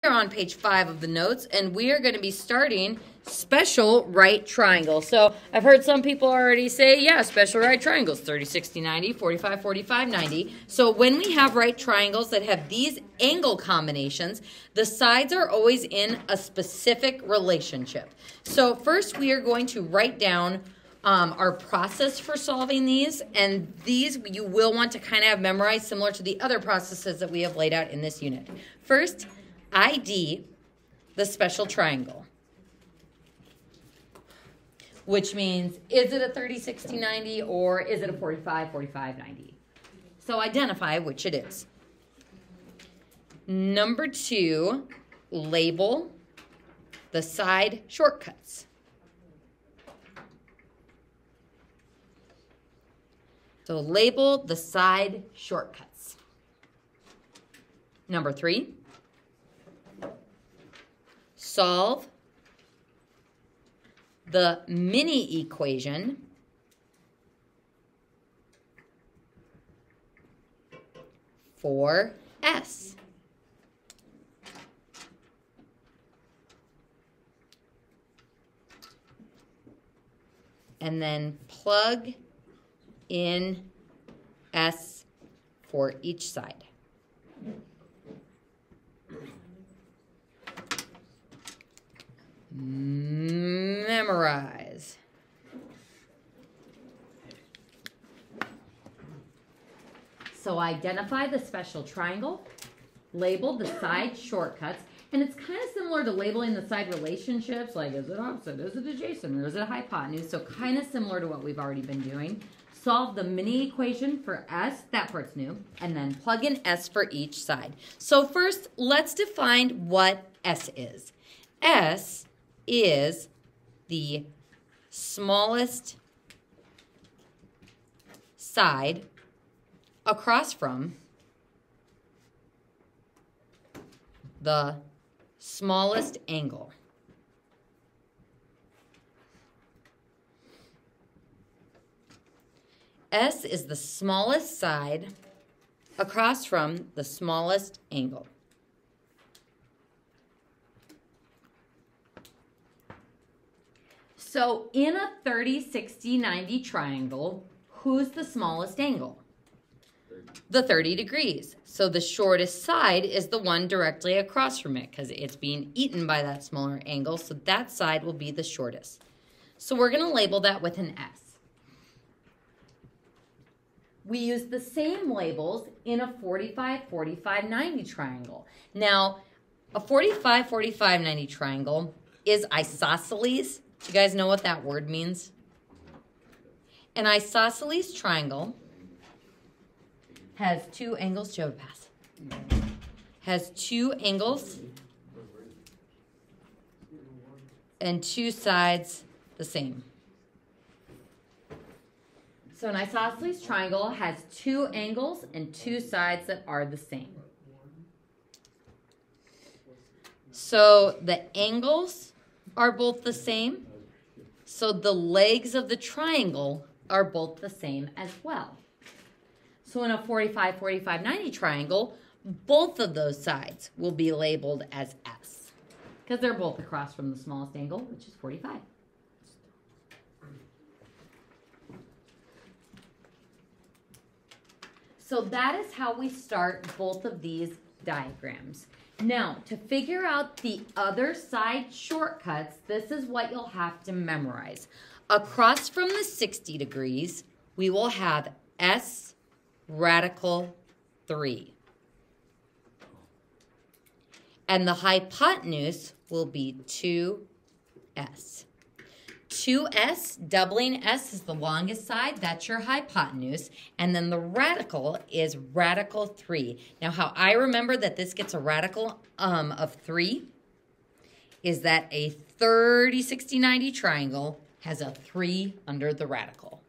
We're on page 5 of the notes, and we are going to be starting special right triangle. So I've heard some people already say, yeah, special right triangles, 30, 60, 90, 45, 45, 90. So when we have right triangles that have these angle combinations, the sides are always in a specific relationship. So first we are going to write down our process for solving these, and these you will want to kind of have memorized similar to the other processes that we have laid out in this unit. First, ID the special triangle, which means is it a 30, 60, 90 or is it a 45, 45, 90? So identify which it is. Number 2, label the side shortcuts. So label the side shortcuts. Number 3, solve the mini equation for S. And then plug in S for each side. Memorize. So identify the special triangle, label the side shortcuts, and it's kind of similar to labeling the side relationships, like is it opposite, is it adjacent, or is it hypotenuse, so kind of similar to what we've already been doing. Solve the mini equation for S, that part's new, and then plug in S for each side. So first, let's define what S is. S is the smallest side across from the smallest angle. S is the smallest side across from the smallest angle. So in a 30, 60, 90 triangle, who's the smallest angle? The 30 degrees. So the shortest side is the one directly across from it because it's being eaten by that smaller angle. So that side will be the shortest. So we're going to label that with an S. We use the same labels in a 45, 45, 90 triangle. Now, a 45, 45, 90 triangle is isosceles. Do you guys know what that word means? An isosceles triangle has 2 angles. Do you have a pass? Has 2 angles and 2 sides the same. So an isosceles triangle has 2 angles and 2 sides that are the same. So the angles are both the same. So the legs of the triangle are both the same as well. So in a 45, 45, 90 triangle, both of those sides will be labeled as S because they're both across from the smallest angle, which is 45. So that is how we start both of these diagrams. Now, to figure out the other side shortcuts, this is what you'll have to memorize. Across from the 60 degrees, we will have S radical 3. And the hypotenuse will be 2S. 2S, doubling S is the longest side. That's your hypotenuse. And then the radical is radical 3. Now, how I remember that this gets a radical of 3 is that a 30, 60, 90 triangle has a 3 under the radical.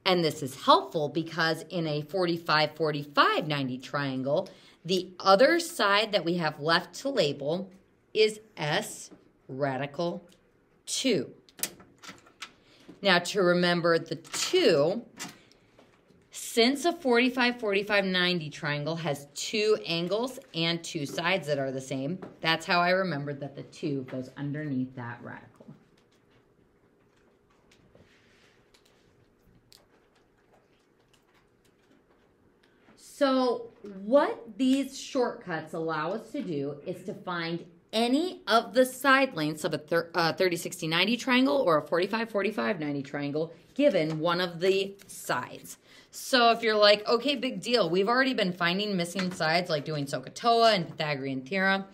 And this is helpful because in a 45, 45, 90 triangle, the other side that we have left to label is S radical 2. Now to remember the 2, Since a 45, 45, 90 triangle has two angles and two sides that are the same, that's how I remembered that the 2 goes underneath that radical. So what these shortcuts allow us to do is to find any of the side lengths of a 30, 60, 90 triangle or a 45, 45, 90 triangle given one of the sides. So if you're like, okay, big deal. We've already been finding missing sides like doing SOHCAHTOA and Pythagorean theorem.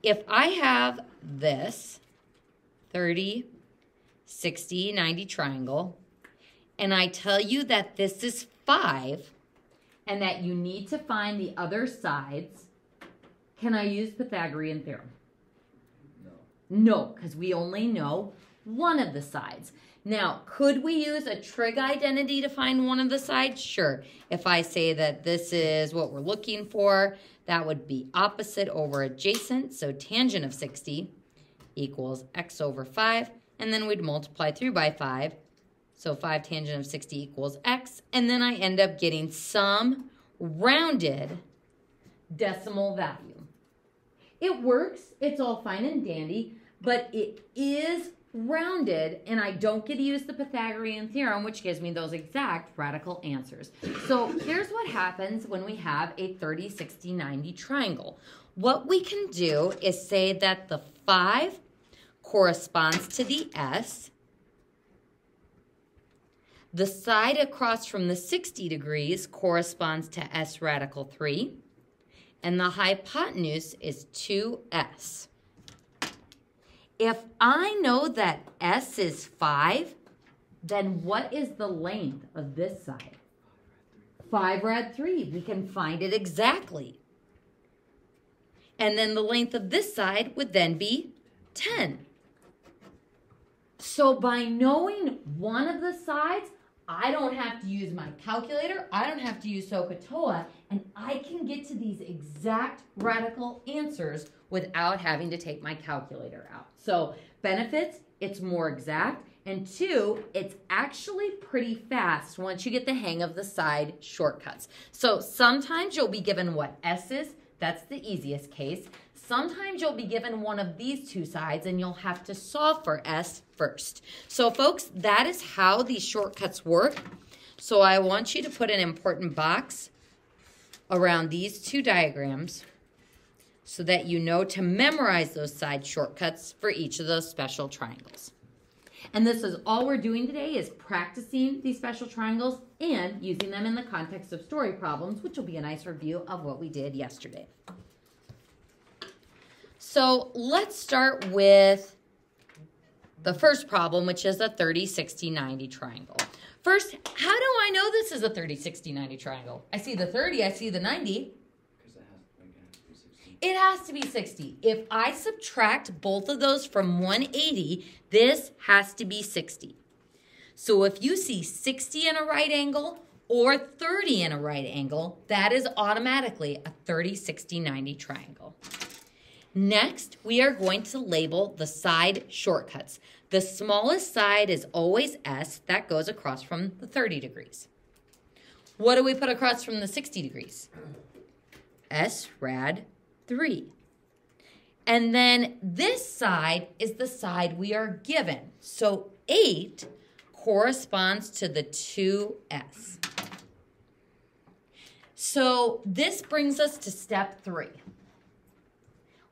If I have this 30, 60, 90 triangle, and I tell you that this is 5 and that you need to find the other sides, can I use Pythagorean theorem? No, because we only know one of the sides. Now, could we use a trig identity to find one of the sides? Sure. If I say that this is what we're looking for, that would be opposite over adjacent. So tangent of 60 equals x over 5. And then we'd multiply through by 5. So 5 tangent of 60 equals x. And then I end up getting some rounded decimal value. It works. It's all fine and dandy. But it is rounded, and I don't get to use the Pythagorean theorem, which gives me those exact radical answers. So here's what happens when we have a 30, 60, 90 triangle. What we can do is say that the 5 corresponds to the S. The side across from the 60 degrees corresponds to S radical 3. And the hypotenuse is 2S. If I know that S is 5, then what is the length of this side? 5 rad 3. We can find it exactly. And then the length of this side would then be 10. So by knowing one of the sides, I don't have to use my calculator, I don't have to use SOHCAHTOA, and I can get to these exact radical answers without having to take my calculator out. So benefits, it's more exact, and 2, it's actually pretty fast once you get the hang of the side shortcuts. So sometimes you'll be given what S is, that's the easiest case. Sometimes you'll be given one of these two sides and you'll have to solve for S first. So folks, that is how these shortcuts work. So I want you to put an important box around these two diagrams so that you know to memorize those side shortcuts for each of those special triangles. And this is all we're doing today is practicing these special triangles and using them in the context of story problems, which will be a nice review of what we did yesterday. So let's start with the first problem, which is a 30, 60, 90 triangle. First, how do I know this is a 30, 60, 90 triangle? I see the 30, I see the 90. It has to be 60. If I subtract both of those from 180, this has to be 60. So if you see 60 in a right angle or 30 in a right angle, that is automatically a 30, 60, 90 triangle. Next, we are going to label the side shortcuts. The smallest side is always S. That goes across from the 30 degrees. What do we put across from the 60 degrees? S rad 3. And then this side is the side we are given. So 8 corresponds to the 2S. So this brings us to step 3.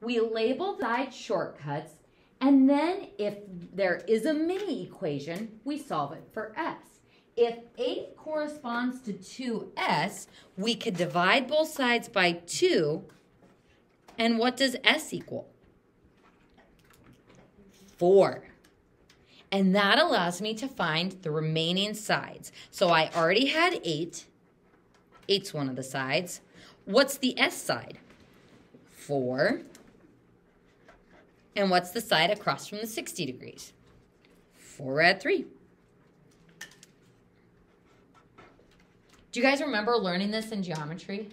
We label side shortcuts, and then if there is a mini equation, we solve it for S. If 8 corresponds to 2S, we could divide both sides by 2, and what does S equal? 4. And that allows me to find the remaining sides. So I already had 8. 8's one of the sides. What's the S side? 4. And what's the side across from the 60 degrees? 4 rad 3. Do you guys remember learning this in geometry?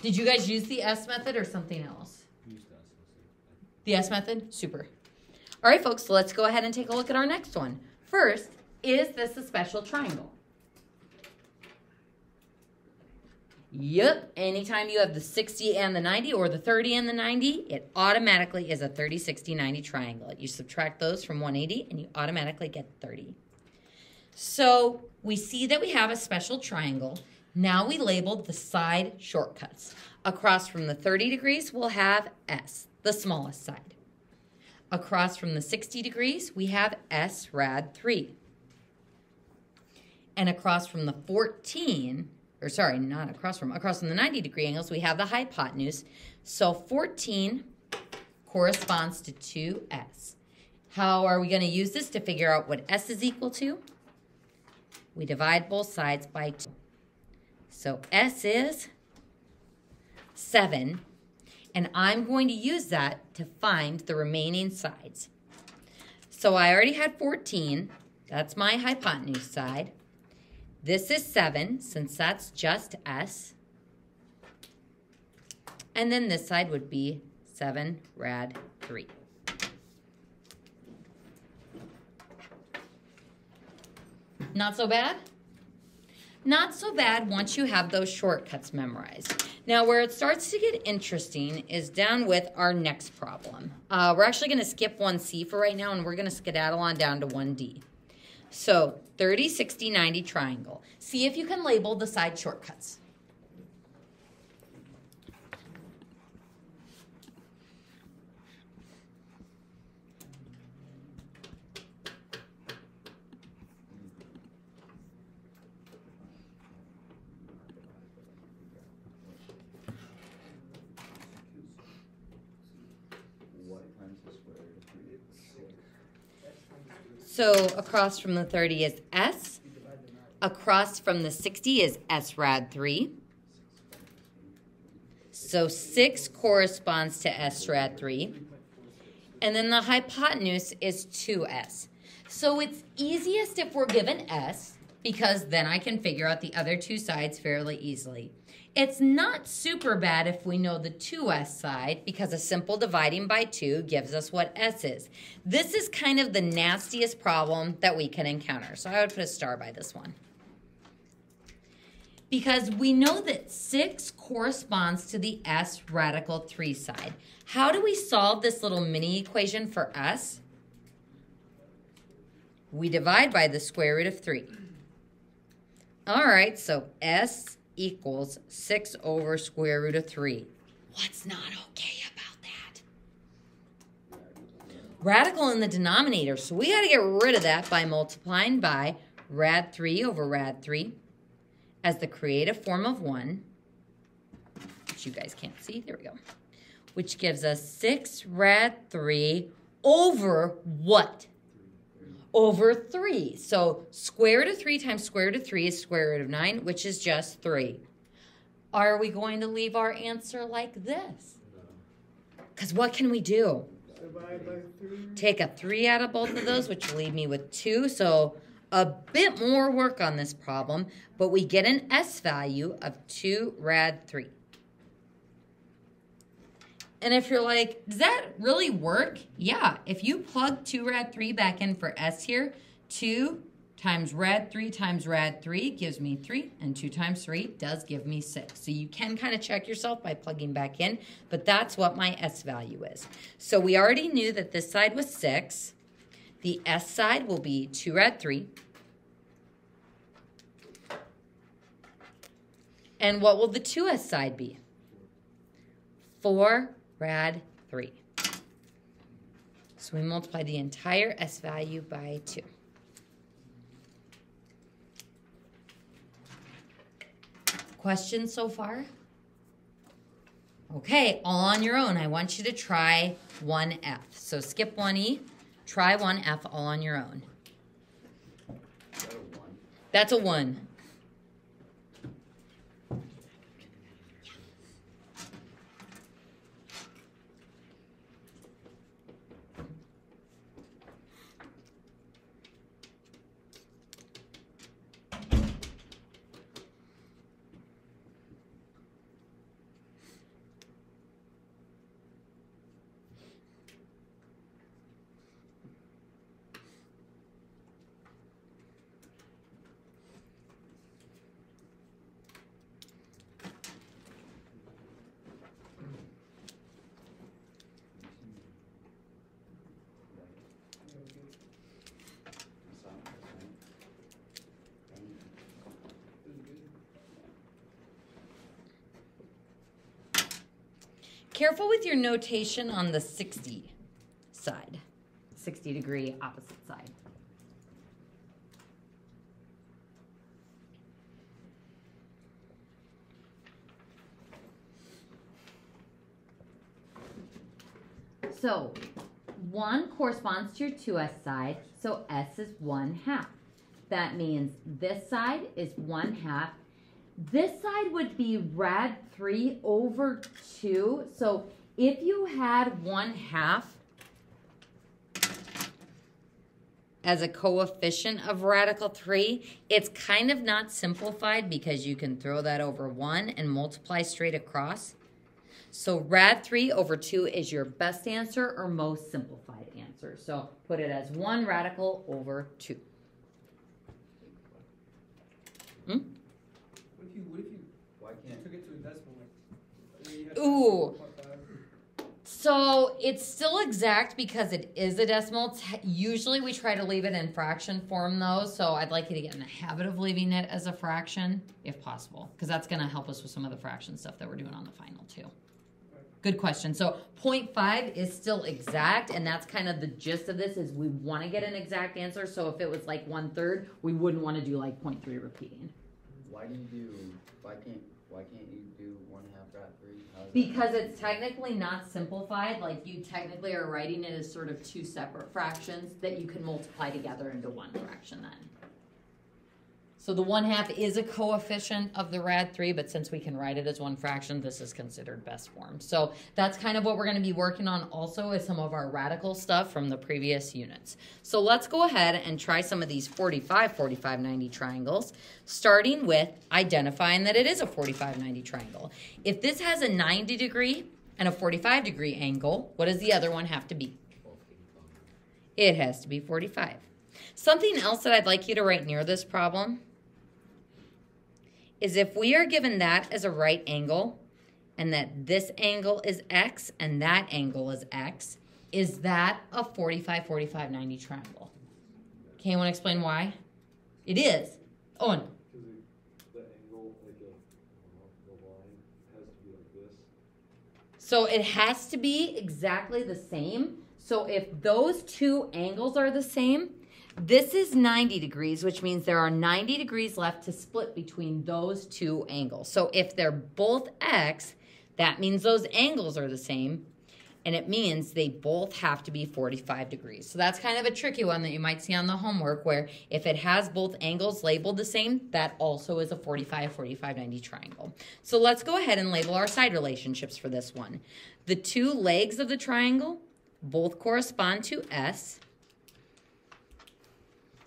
Did you guys use the S method or something else? The S method? Super. All right, folks, so let's go ahead and take a look at our next one. First, is this a special triangle? Yep, anytime you have the 60 and the 90 or the 30 and the 90, it automatically is a 30, 60, 90 triangle. You subtract those from 180 and you automatically get 30. So we see that we have a special triangle. Now we labeled the side shortcuts. Across from the 30 degrees, we'll have S, the smallest side. Across from the 60 degrees, we have S rad 3. And across from the 14, or sorry, not across from the 90 degree angles, we have the hypotenuse. So 14 corresponds to 2S. How are we going to use this to figure out what S is equal to? We divide both sides by 2. So S is 7, and I'm going to use that to find the remaining sides. So I already had 14. That's my hypotenuse side. This is 7, since that's just S. And then this side would be 7 rad 3. Not so bad? Not so bad once you have those shortcuts memorized. Now, where it starts to get interesting is down with our next problem. We're actually going to skip 1C for right now, and we're going to skedaddle on down to 1D. So 30, 60, 90 triangle. See if you can label the side shortcuts. So across from the 30 is S. Across from the 60 is S rad 3. So 6 corresponds to S rad 3. And then the hypotenuse is 2S. So it's easiest if we're given S, because then I can figure out the other two sides fairly easily. It's not super bad if we know the 2S side, because a simple dividing by 2 gives us what S is. This is kind of the nastiest problem that we can encounter, so I would put a star by this one. Because we know that 6 corresponds to the S radical 3 side. How do we solve this little mini equation for S? We divide by the square root of 3. All right, so S equals 6 over square root of 3. What's not okay about that? Radical in the denominator, so we got to get rid of that by multiplying by rad 3 over rad 3 as the creative form of 1, which you guys can't see. There we go. Which gives us 6 rad 3 over what? Over 3. So square root of 3 times square root of 3 is square root of 9, which is just 3. Are we going to leave our answer like this? Because what can we do? Divide by 3. Take a 3 out of both of those, which will leave me with 2. So a bit more work on this problem, but we get an S value of 2 rad 3. And if you're like, does that really work? Yeah, if you plug 2 rad 3 back in for S here, 2 times rad 3 gives me 3, and 2 times 3 does give me 6. So you can kind of check yourself by plugging back in, but that's what my S value is. So we already knew that this side was 6. The S side will be 2 rad 3. And what will the 2S side be? 4 rad 3. So we multiply the entire S value by 2. Questions so far? Okay, all on your own. I want you to try 1F. So skip 1E, try 1F all on your own. That's a 1. Careful with your notation on the 60 side, 60-degree opposite side. So 1 corresponds to your 2s side, so s is 1/2. That means this side is 1/2. This side would be rad 3 over 2. So if you had 1/2 as a coefficient of radical 3, it's kind of not simplified because you can throw that over 1 and multiply straight across. So rad 3 over 2 is your best answer or most simplified answer. So put it as 1 radical over 2. What if you why can't took it to a decimal? Ooh. So it's still exact because it is a decimal. Usually we try to leave it in fraction form though, so I'd like you to get in the habit of leaving it as a fraction if possible, because that's going to help us with some of the fraction stuff that we're doing on the final too. Good question. So 0.5 is still exact, and that's kind of the gist of this is we want to get an exact answer. So if it was like 1/3, we wouldn't want to do like 0.3 repeating. Why can't you do 1/2 rad 3? Because it's technically not simplified. Like you technically are writing it as sort of 2 separate fractions that you can multiply together into 1 fraction then. So the 1/2 is a coefficient of the rad 3, but since we can write it as 1 fraction, this is considered best form. So that's kind of what we're going to be working on also is some of our radical stuff from the previous units. So let's go ahead and try some of these 45-45-90 triangles, starting with identifying that it is a 45-90 triangle. If this has a 90-degree and a 45-degree angle, what does the other one have to be? It has to be 45. Something else that I'd like you to write near this problem is if we are given that as a right angle and that this angle is x and that angle is x, is that a 45-45-90 triangle? Okay, you want to explain why? It is. Owen. Because the angle, like the line, has to be like this. So it has to be exactly the same. So if those 2 angles are the same, this is 90 degrees, which means there are 90 degrees left to split between those 2 angles. So if they're both x, that means those angles are the same, and it means they both have to be 45 degrees. So that's kind of a tricky one that you might see on the homework, where if it has both angles labeled the same, that also is a 45-45-90 triangle. So let's go ahead and label our side relationships for this one. The 2 legs of the triangle both correspond to S.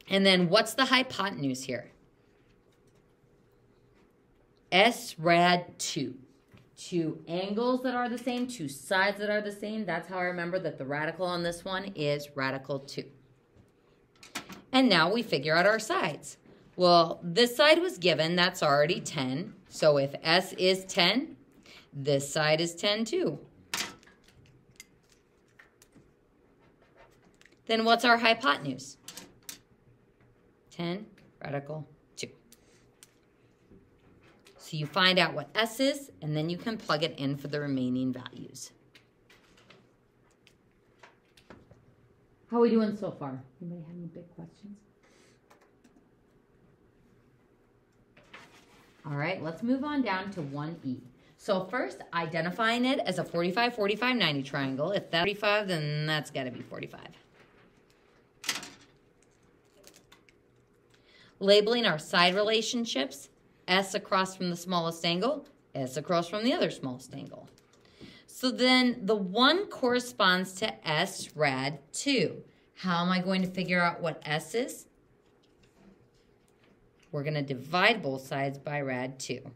And then what's the hypotenuse here? S rad 2. 2 angles that are the same, 2 sides that are the same. That's how I remember that the radical on this one is radical 2. And now we figure out our sides. Well, this side was given, that's already 10. So if S is 10, this side is 10 too. Then what's our hypotenuse? 10 radical 2. So you find out what S is, and then you can plug it in for the remaining values. How are we doing so far? Anybody have any big questions? All right, let's move on down to 1E. So first, identifying it as a 45-45-90 triangle. If that's 45, then that's got to be 45. Labeling our side relationships, S across from the smallest angle, S across from the other smallest angle. So then the 1 corresponds to S rad 2. How am I going to figure out what S is? We're going to divide both sides by rad 2.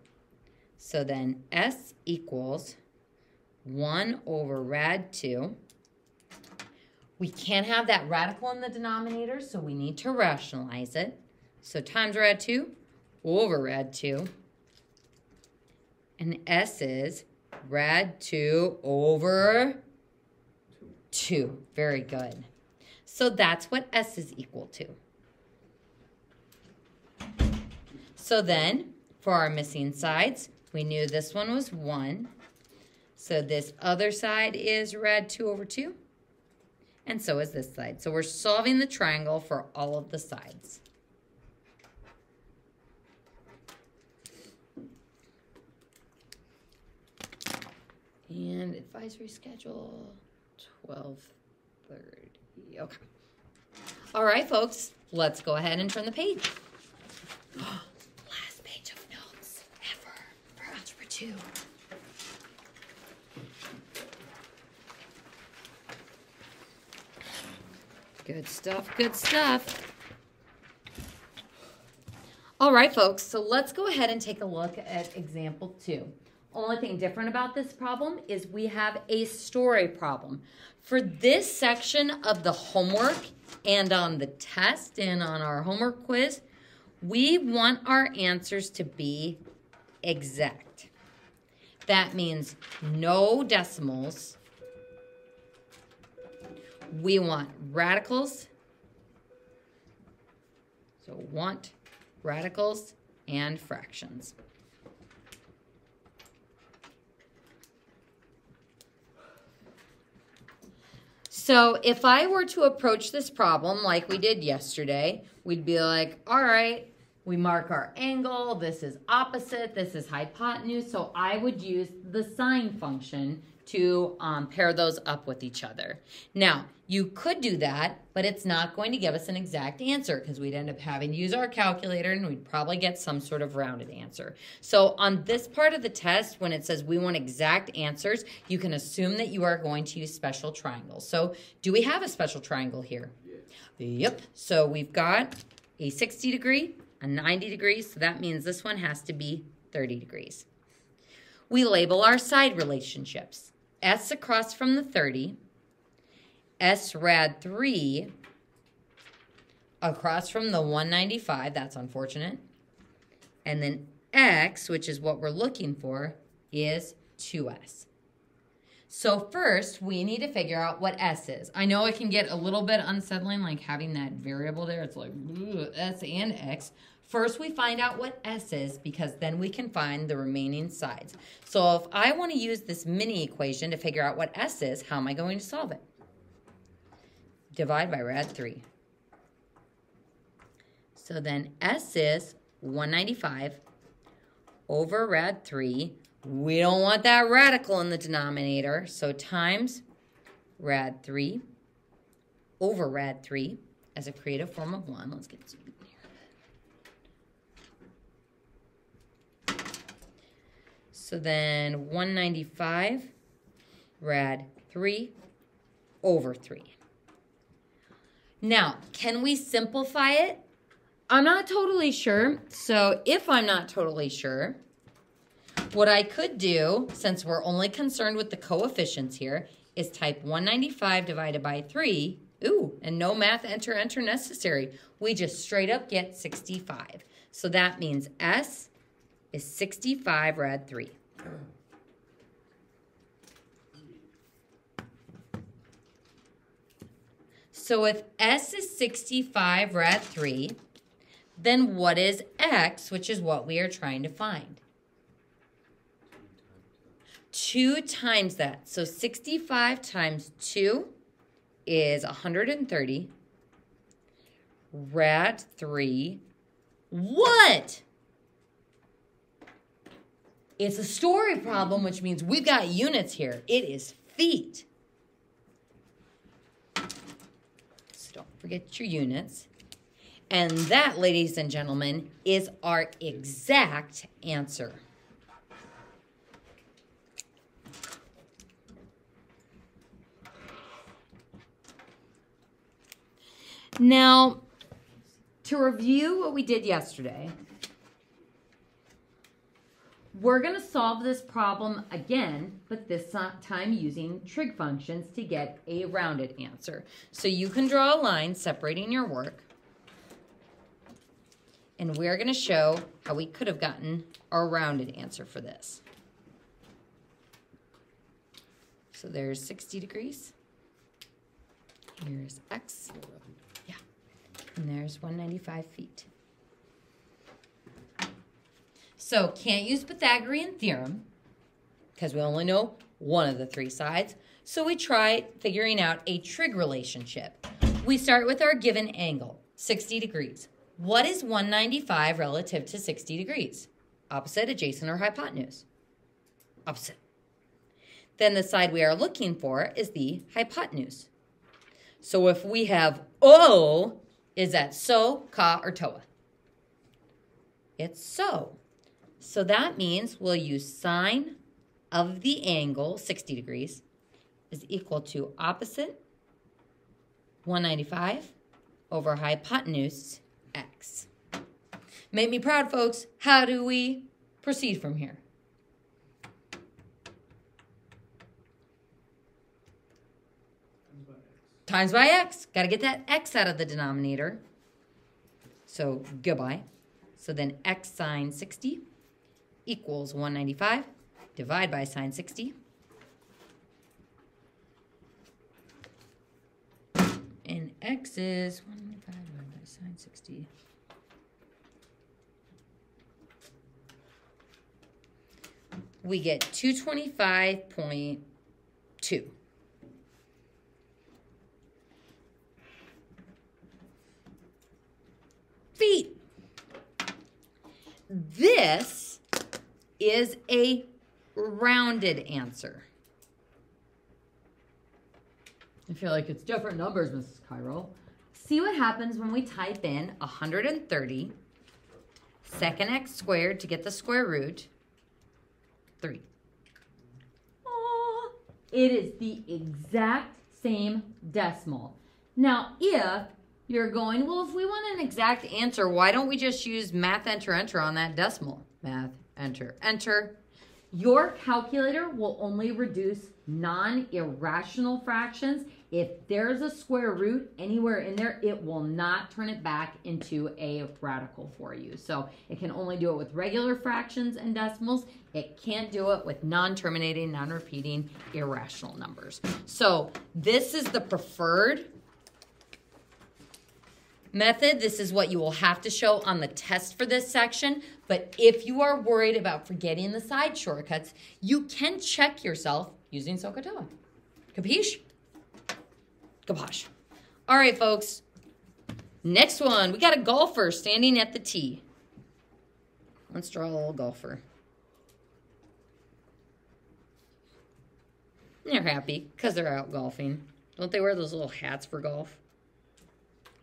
So then S equals 1 over rad 2. We can't have that radical in the denominator, so we need to rationalize it. So times rad 2 over rad 2. And S is rad 2 over 2. Very good. So that's what S is equal to. So then, for our missing sides, we knew this one was 1. So this other side is rad 2 over 2. And so is this side. So we're solving the triangle for all of the sides. And advisory schedule, 12:30. Okay. All right, folks, let's go ahead and turn the page. Last page of notes ever for Algebra 2. Good stuff, good stuff. All right, folks, so let's go ahead and take a look at example 2. Only thing different about this problem is we have a story problem. For this section of the homework and on the test and on our homework quiz, we want our answers to be exact. That means no decimals. We want radicals. So want radicals and fractions. So if I were to approach this problem like we did yesterday, we'd be like, all right, we mark our angle, this is opposite, this is hypotenuse, so I would use the sine function to pair those up with each other. Now, you could do that, but it's not going to give us an exact answer because we'd end up having to use our calculator and we'd probably get some sort of rounded answer. So on this part of the test, when it says we want exact answers, you can assume that you are going to use special triangles. So do we have a special triangle here? Yep. So we've got a 60 degree, a 90 degrees, so that means this one has to be 30 degrees. We label our side relationships. S across from the 30, S rad 3 across from the 195, that's unfortunate, and then X, which is what we're looking for, is 2S. So first, we need to figure out what S is. I know it can get a little bit unsettling, like having that variable there. It's like S and X. First, we find out what S is because then we can find the remaining sides. So if I want to use this mini equation to figure out what S is, how am I going to solve it? Divide by rad 3. So then S is 195 over rad 3. We don't want that radical in the denominator, so times rad 3 over rad 3 as a creative form of 1. Let's get zoomed in here. So then 195 rad 3 over 3. Now, can we simplify it? I'm not totally sure. So if I'm not totally sure, what I could do, since we're only concerned with the coefficients here, is type 195 divided by 3. Ooh, and no math enter necessary. We just straight up get 65. So that means S is 65 rad 3. So if S is 65 rad 3, then what is X, which is what we are trying to find? 2 times that. So 65 times 2 is 130. Rad 3. What? It's a story problem, which means we've got units here. It is feet. So don't forget your units. And that, ladies and gentlemen, is our exact answer. Now, to review what we did yesterday, we're going to solve this problem again, but this time using trig functions to get a rounded answer. So you can draw a line separating your work, and we're going to show how we could have gotten our rounded answer for this. So there's 60 degrees. Here's X. Yeah. And there's 195 feet. So can't use Pythagorean theorem because we only know one of the three sides. So we try figuring out a trig relationship. We start with our given angle, 60 degrees. What is 195 relative to 60 degrees? Opposite, adjacent, or hypotenuse? Opposite. Then the side we are looking for is the hypotenuse. So if we have O, is that so, ka, or toa? It's so. So that means we'll use sine of the angle, 60 degrees, is equal to opposite 195 over hypotenuse x. Make me proud, folks. How do we proceed from here? Times by x. Got to get that x out of the denominator. So goodbye. So then x sine 60 equals 195. Divide by sine 60. And x is 195 divided by sine 60. We get 225.2. Feet. This is a rounded answer. I feel like it's different numbers, Mrs. Cairo. See what happens when we type in 130 second x squared to get the square root 3. Oh, it is the exact same decimal. Now, if you're going, well, if we want an exact answer, why don't we just use math enter enter on that decimal? Math enter enter. Your calculator will only reduce non-irrational fractions. If there's a square root anywhere in there, it will not turn it back into a radical for you. So it can only do it with regular fractions and decimals. It can't do it with non-terminating, non-repeating, irrational numbers. So this is the preferred method. This is what you will have to show on the test for this section. But if you are worried about forgetting the side shortcuts, you can check yourself using SOHCAHTOA. Capiche? Kaposh. All right, folks. Next one. We got a golfer standing at the tee. Let's draw a little golfer. They're happy because they're out golfing. Don't they wear those little hats for golf?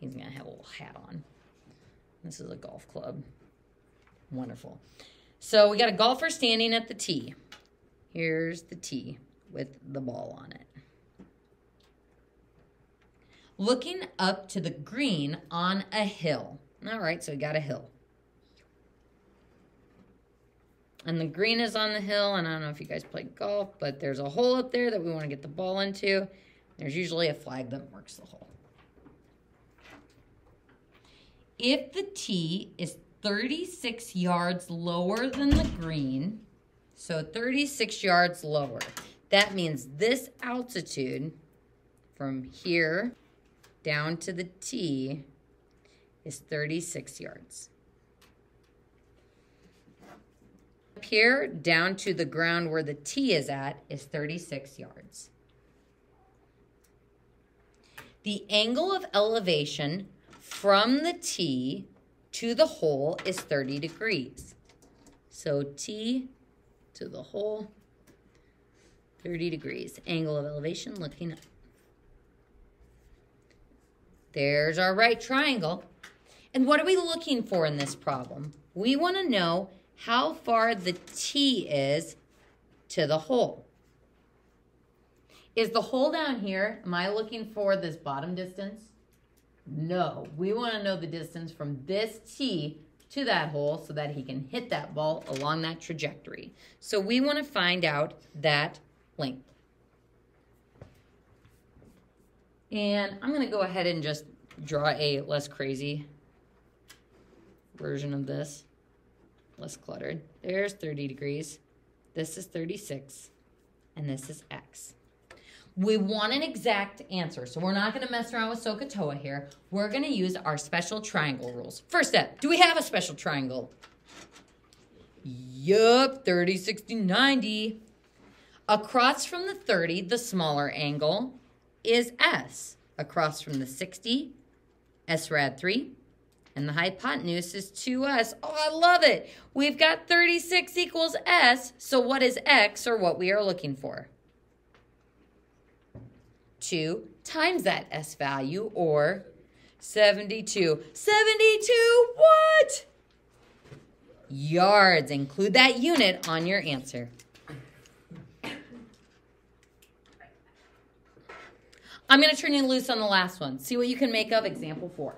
He's going to have a little hat on. This is a golf club. Wonderful. So we got a golfer standing at the tee. Here's the tee with the ball on it. Looking up to the green on a hill. All right, so we got a hill. And the green is on the hill, and I don't know if you guys play golf, but there's a hole up there that we want to get the ball into. There's usually a flag that marks the hole. If the tee is 36 yards lower than the green, so 36 yards lower, that means this altitude from here down to the tee is 36 yards. Up here down to the ground where the tee is at is 36 yards. The angle of elevation from the tee to the hole is 30 degrees. So tee to the hole, 30 degrees. Angle of elevation looking up. There's our right triangle. And what are we looking for in this problem? We want to know how far the tee is to the hole. Is the hole down here? Am I looking for this bottom distance? No. We want to know the distance from this tee to that hole so that he can hit that ball along that trajectory. So we want to find out that length. And I'm going to go ahead and just draw a less crazy version of this. Less cluttered. There's 30 degrees. This is 36. And this is X. We want an exact answer, so we're not going to mess around with SOHCAHTOA here. We're going to use our special triangle rules. First step, do we have a special triangle? Yup, 30, 60, 90. Across from the 30, the smaller angle is S. Across from the 60, S rad 3. And the hypotenuse is 2S. Oh, I love it. We've got 36 equals S. So what is X, or what we are looking for? 2 times that S value, or 72. 72 what? Yards. Include that unit on your answer. I'm going to turn you loose on the last one. See what you can make of example 4.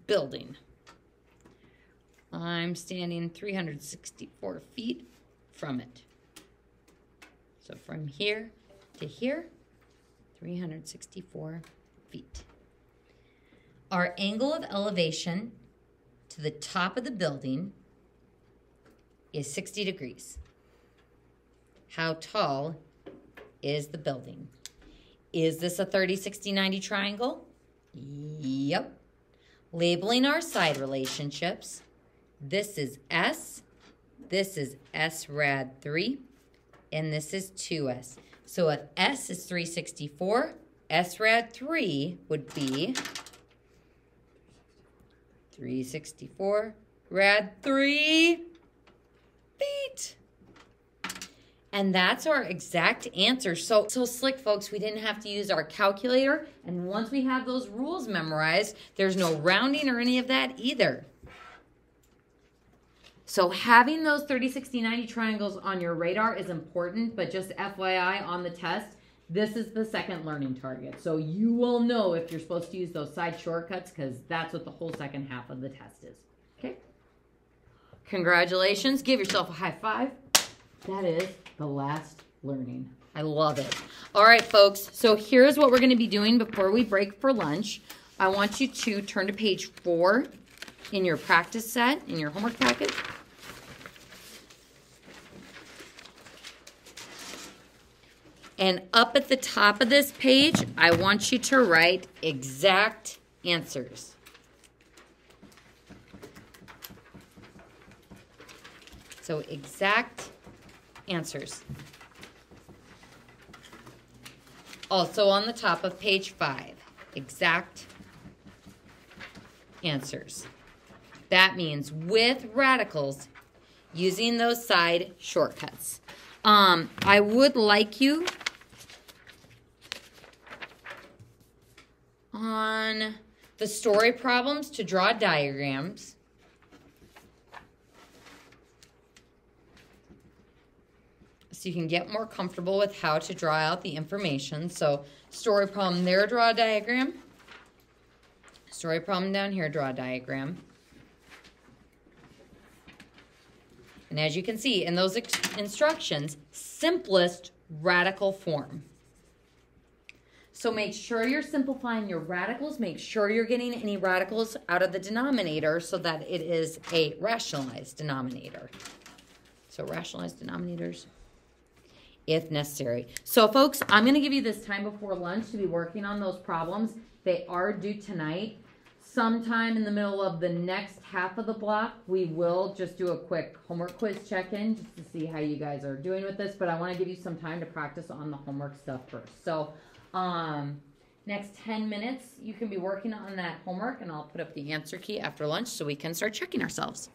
Building. I'm standing 364 feet from it. So from here to here, 364 feet. Our angle of elevation to the top of the building is 60 degrees. How tall is the building? Is this a 30, 60, 90 triangle? Yep. Labeling our side relationships. This is S, this is S rad 3, and this is 2S. So if S is 364, S rad 3 would be 364 rad 3 feet. And that's our exact answer. So slick, folks, we didn't have to use our calculator. And once we have those rules memorized, there's no rounding or any of that either. So having those 30, 60, 90 triangles on your radar is important, but just FYI on the test, this is the second learning target. So you will know if you're supposed to use those side shortcuts, because that's what the whole second half of the test is. Okay? Congratulations. Give yourself a high five. That is the last learning. I love it. All right, folks. So here's what we're going to be doing before we break for lunch. I want you to turn to page 4 in your practice set, in your homework packet. And up at the top of this page, I want you to write exact answers. So exact answers. Also on the top of page 5, exact answers. That means with radicals using those side shortcuts. I would like you on the story problems to draw diagrams. So you can get more comfortable with how to draw out the information. So story problem there, draw a diagram. Story problem down here, draw a diagram. And as you can see in those instructions, simplest radical form. So make sure you're simplifying your radicals. Make sure you're getting any radicals out of the denominator so that it is a rationalized denominator. So rationalized denominators if necessary. So folks, I'm going to give you this time before lunch to be working on those problems. They are due tonight. Sometime in the middle of the next half of the block, we will just do a quick homework quiz check-in just to see how you guys are doing with this. But I want to give you some time to practice on the homework stuff first. So next 10 minutes, you can be working on that homework, and I'll put up the answer key after lunch so we can start checking ourselves.